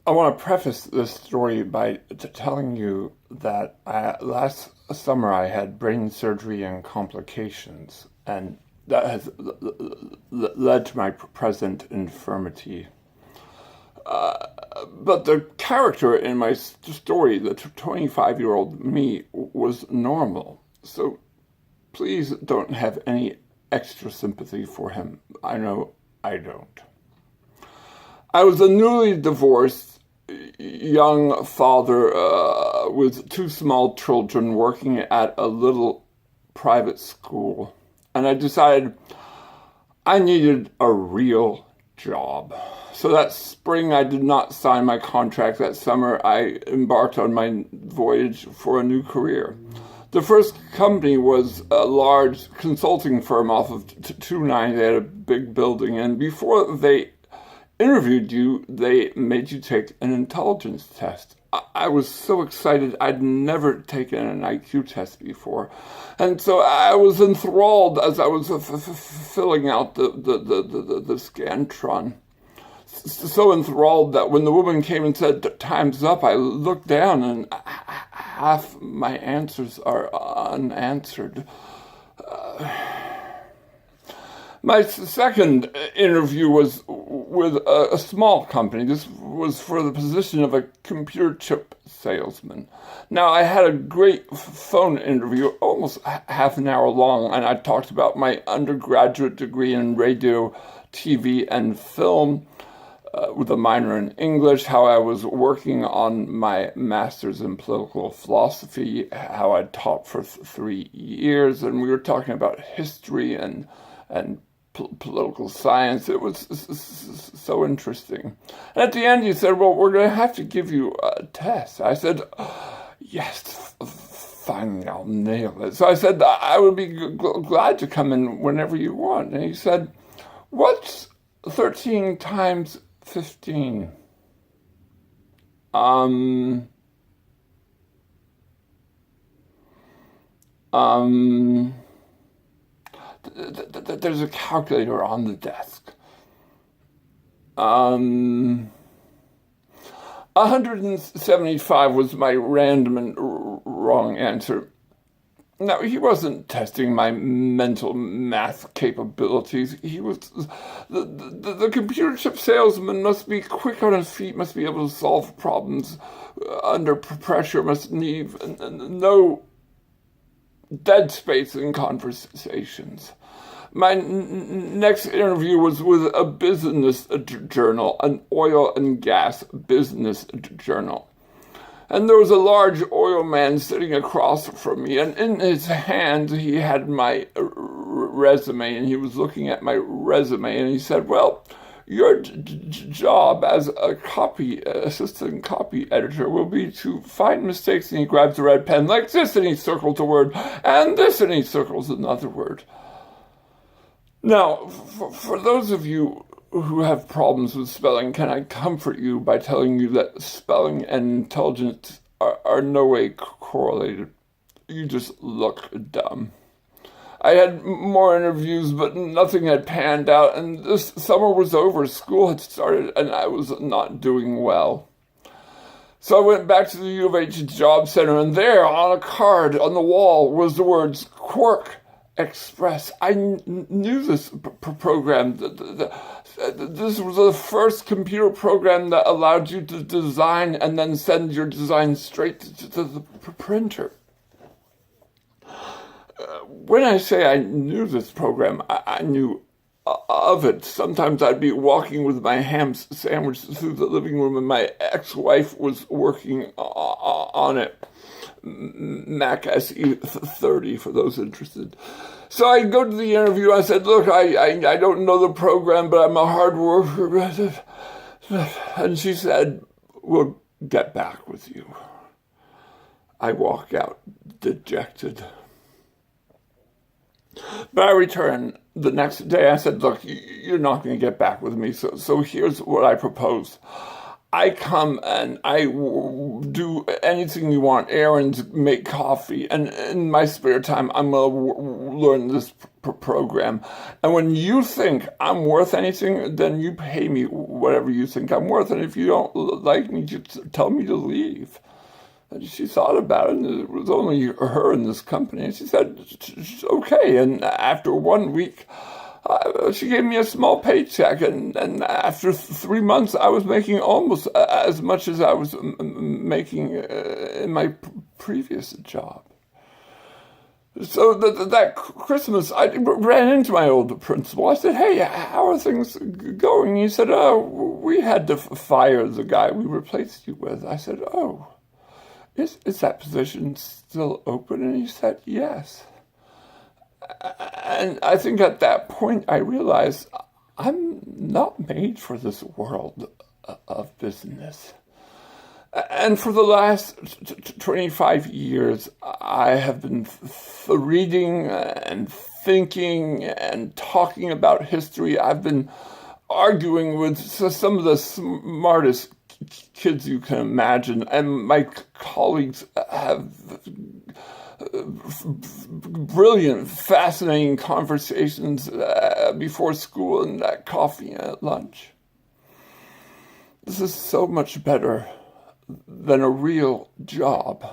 I want to preface this story by telling you that last summer I had brain surgery and complications, and that has led to my present infirmity. But the character in my story, the 25-year-old me, was normal. So please don't have any extra sympathy for him. I know I don't. I was a newly divorced young father with two small children working at a little private school. And I decided I needed a real job. So that spring, I did not sign my contract. That summer, I embarked on my voyage for a new career. The first company was a large consulting firm off of 290. They had a big building. And before they interviewed you, they made you take an intelligence test. I was so excited. I'd never taken an IQ test before. And so I was enthralled as I was filling out the Scantron. So enthralled that when the woman came and said, "Time's up," I looked down and half my answers are unanswered. My second interview was with a small company. This was for the position of a computer chip salesman. Now, I had a great phone interview, almost half an hour long, and I talked about my undergraduate degree in radio, TV, and film, with a minor in English, how I was working on my master's in political philosophy, how I taught for 3 years, and we were talking about history and political science. It was so interesting. And at the end, he said, "Well, we're going to have to give you a test." I said, "Yes, finally, I'll nail it." So I said, "I would be glad to come in whenever you want." And he said, "What's 13 times 15? There's a calculator on the desk. 175 was my random and wrong answer. Now, he wasn't testing my mental math capabilities. He was the computer chip salesman must be quick on his feet, must be able to solve problems under pressure, must leave no dead space in conversations. My next interview was with a business journal, an oil and gas business journal. And there was a large oil man sitting across from me, and in his hand he had my resume, and he was looking at my resume, and he said, "Well, your job as a assistant copy editor will be to find mistakes," and he grabs a red pen like this, and he circles a word, and this, and he circles another word. Now, for those of you who have problems with spelling, can I comfort you by telling you that spelling and intelligence are no way correlated? You just look dumb. I had more interviews, but nothing had panned out, and this summer was over, school had started, and I was not doing well. So I went back to the U of H Job Center, and there, on a card on the wall, was the words Quark Express. I knew this program. This was the first computer program that allowed you to design and then send your design straight to the printer. When I say I knew this program, I knew of it. Sometimes I'd be walking with my ham sandwich through the living room, and my ex-wife was working on it. Mac SE 30 for those interested. So I go to the interview. I said, "Look, I don't know the program, but I'm a hard worker." And she said, "We'll get back with you." I walk out dejected. But I returned the next day. I said, "Look, you're not going to get back with me, so here's what I propose. I come and I do anything you want, errands, make coffee, and in my spare time, I'm going to learn this program. And when you think I'm worth anything, then you pay me whatever you think I'm worth. And if you don't like me, just tell me to leave. And she thought about it, and it was only her in this company. And she said, okay. And after 1 week, she gave me a small paycheck, and after 3 months, I was making almost as much as I was making in my previous job. So that Christmas, I ran into my old principal. I said, hey, how are things going? He said, oh, we had to fire the guy we replaced you with. I said, oh, is that position still open? And he said, yes. And I think at that point I realized I'm not made for this world of business. And for the last 25 years, I have been reading and thinking and talking about history. I've been arguing with some of the smartest kids you can imagine, and my colleagues have brilliant, fascinating conversations before school and at coffee and at lunch. This is so much better than a real job.